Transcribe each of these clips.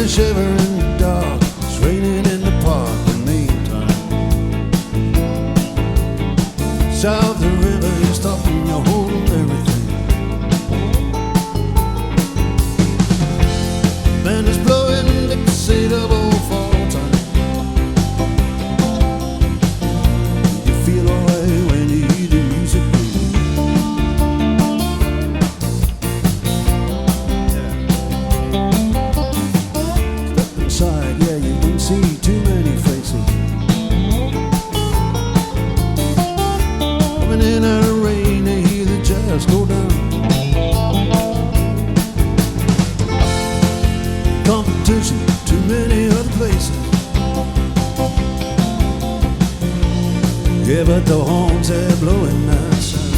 a shiver in the dark. It's raining in the park in meantime. South of the river, you stop and you hold everything. Band is blowing Dixie double fall time. You feel alright when you hear the music moving. Step inside, yeah, you won't see too many faces. Coming in out of rain, they hear the jazz go down. Competition, too many other places. Yeah, but the horns, they're blowing that sound.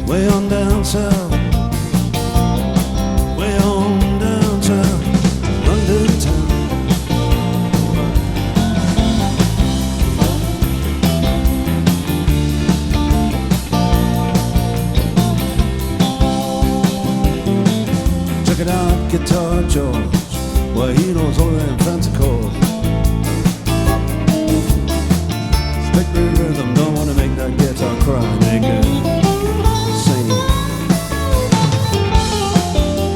Way on down south, way on down south, London town. Check it out, Guitar George. Well, he knows all them fancy chords. Stick the rhythm, don't wanna make that guitar cry. Make it sing.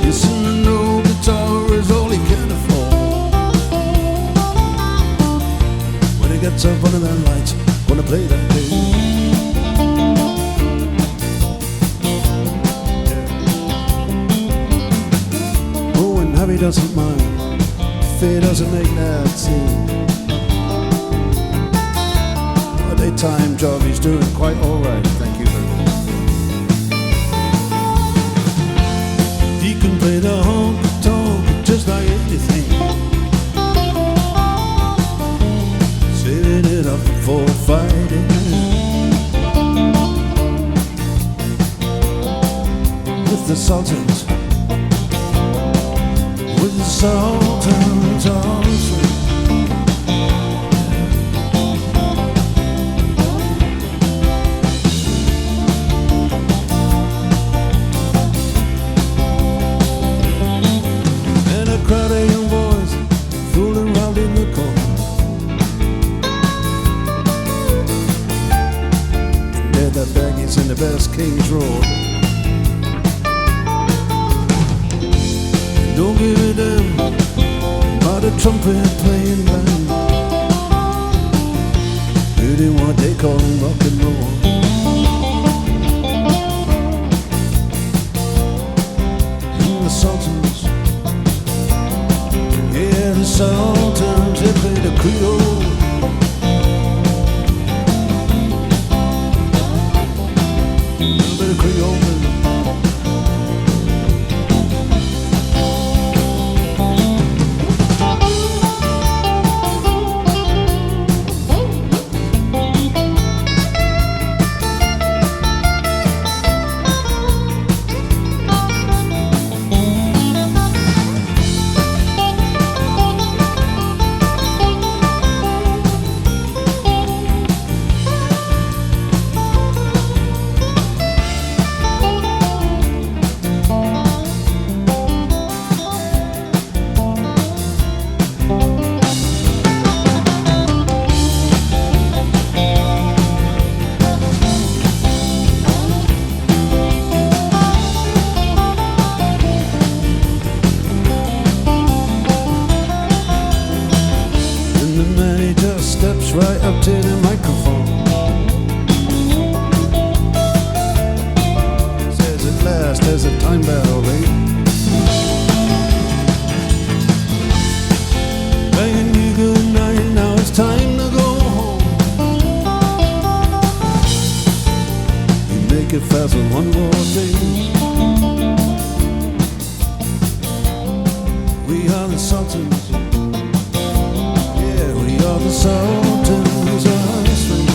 You seem to know guitar is all he can afford. When he gets up under the lights, wanna play that tune. He doesn't mind if he doesn't make that scene. A daytime job, he's doing quite alright, thank you very much. He can play the honky-tonk just like anything, saving it up for fighting. With the Sultans, with the Sultans of Swing. And a crowd of young boys fooling around in the corner. They're the baggies in the best King's Road. Don't give a damn about a trumpet playing band. Doing what they call rock and roll. And the Sultans, yeah, the Sultans, they play the Creole. A little bit of Creole. Steps right up to the microphone. Says at last there's a time bell ring. Banging you good night, now it's time to go home. You make it fast with one more thing. We are the Sultans. We are the Sultans of Swing.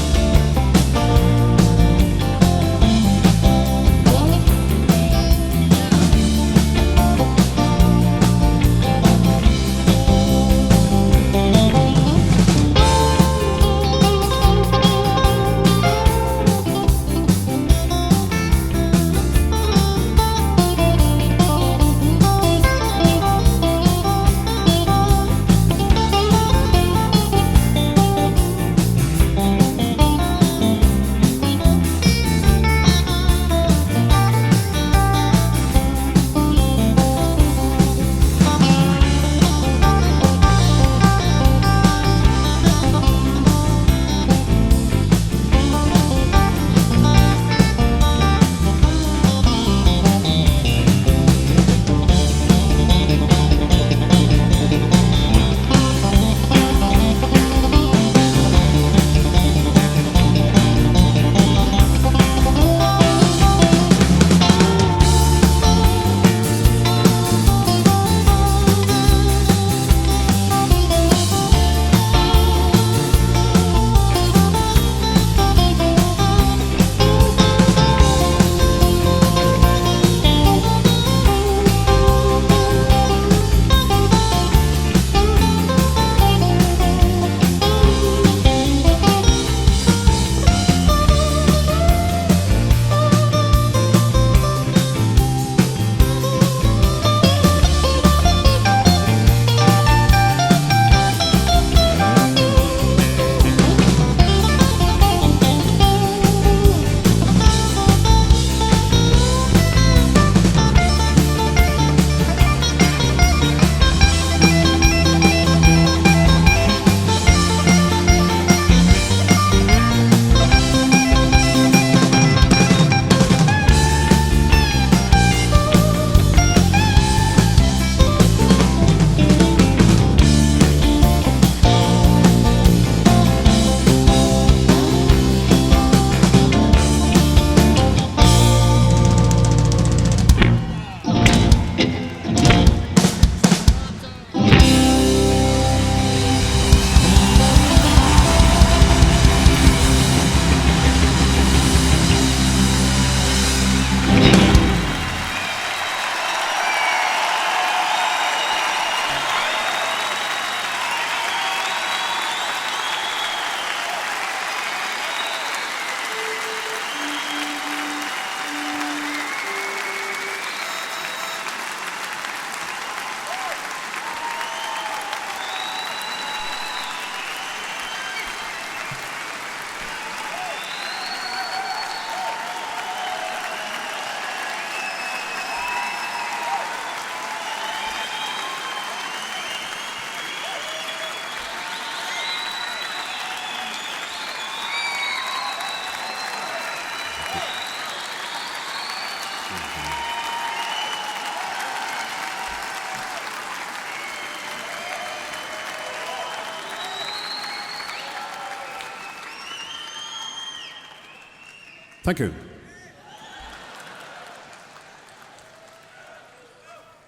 Thank you.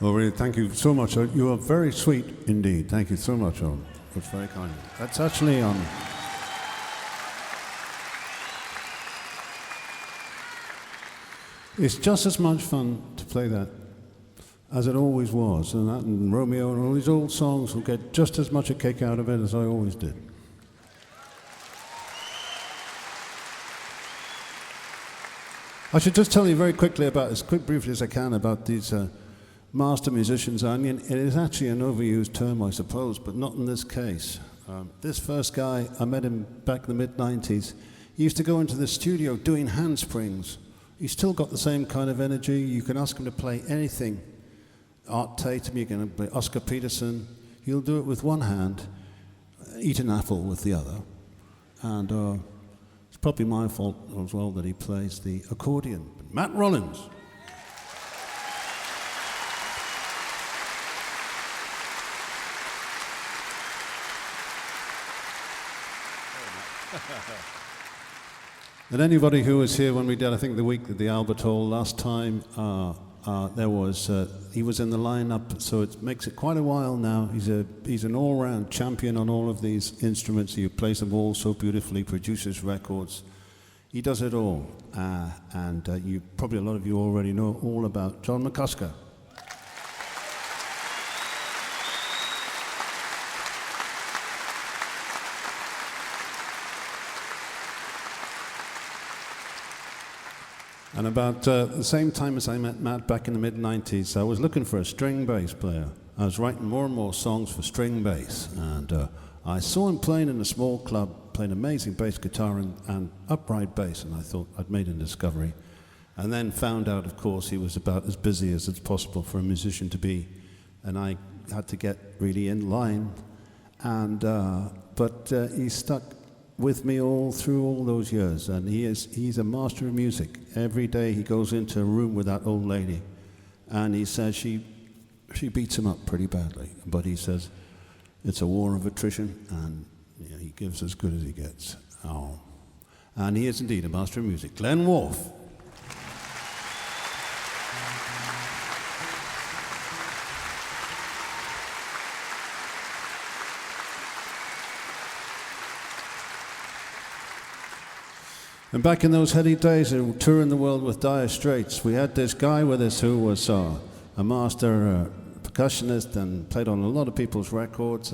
Well, really, thank you so much. You are very sweet indeed. Thank you so much, Owen. That's very kind. That's actually it's just as much fun to play that as it always was. And that and Romeo and all these old songs will get just as much a kick out of it as I always did. I should just tell you very quickly about, as briefly as I can, about these master musicians. I mean, it is actually an overused term, I suppose, but not in this case. This first guy, I met him back in the mid-90s. He used to go into the studio doing handsprings. He's still got the same kind of energy. You can ask him to play anything. Art Tatum, you can play Oscar Peterson. He'll do it with one hand, eat an apple with the other. And it's probably my fault as well that he plays the accordion. Matt Rollins. And anybody who was here when we did, I think the week at the Albert Hall last time, he was in the lineup, so it makes it quite a while now. He's an all-round champion on all of these instruments. He plays them all so beautifully, produces records. He does it all, and probably a lot of you already know all about John McCusker. And about the same time as I met Matt back in the mid-90s, I was looking for a string bass player. I was writing more and more songs for string bass, and I saw him playing in a small club, playing amazing bass guitar and upright bass, and I thought I'd made a discovery. And then found out, of course, he was about as busy as it's possible for a musician to be, and I had to get really in line. And but he stuck with me all through all those years, and he's a master of music. Every day he goes into a room with that old lady, and he says she beats him up pretty badly, but he says it's a war of attrition, and he gives as good as he gets. Oh, and he is indeed a master of music. Glenn Worf. And back in those heady days of touring the world with Dire Straits, we had this guy with us who was a master percussionist and played on a lot of people's records.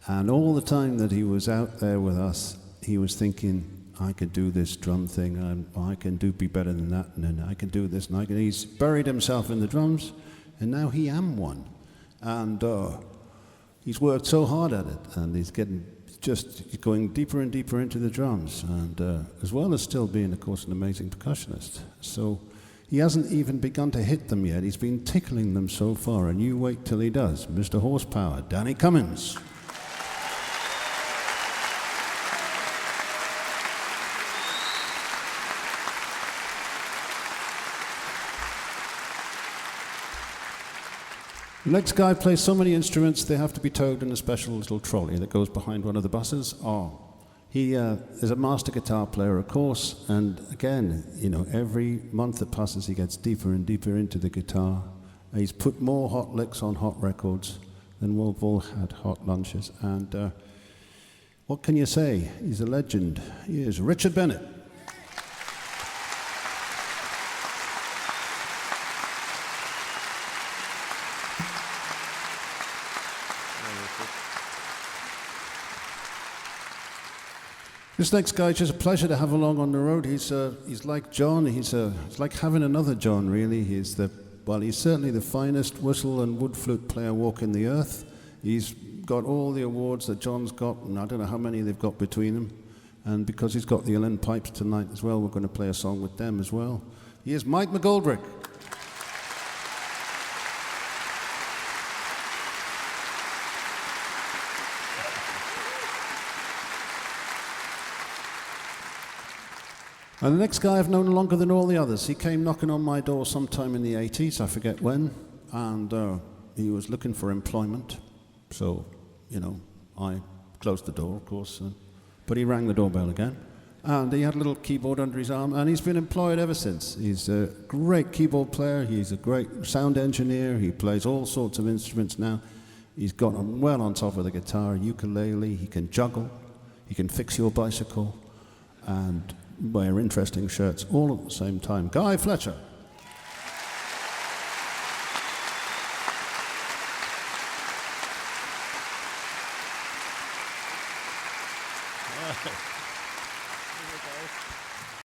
And all the time that he was out there with us, he was thinking, I could do this drum thing, and I can be better than that, and then I can do this, and he's buried himself in the drums, and now he am one. And he's worked so hard at it, and he's going deeper and deeper into the drums, and as well as still being, of course, an amazing percussionist. So he hasn't even begun to hit them yet. He's been tickling them so far, and you wait till he does. Mr. Horsepower, Danny Cummins. The next guy plays so many instruments, they have to be towed in a special little trolley that goes behind one of the buses. He is a master guitar player, of course, and again, every month that passes, he gets deeper and deeper into the guitar. He's put more hot licks on hot records than we've all had hot lunches, and what can you say? He's a legend. He is Richard Bennett. This next guy is just a pleasure to have along on the road. He's like John. He's like having another John, really. He's certainly the finest whistle and wood flute player walking the earth. He's got all the awards that John's got, and I don't know how many they've got between them. And because he's got the Ellen Pipes tonight as well, we're going to play a song with them as well. He is Mike McGoldrick. And the next guy I've known longer than all the others. He came knocking on my door sometime in the 80s, I forget when, and he was looking for employment. So, I closed the door, of course, but he rang the doorbell again. And he had a little keyboard under his arm, and he's been employed ever since. He's a great keyboard player. He's a great sound engineer. He plays all sorts of instruments now. He's got well on top of the guitar, ukulele. He can juggle. He can fix your bicycle and wear interesting shirts all at the same time. Guy Fletcher.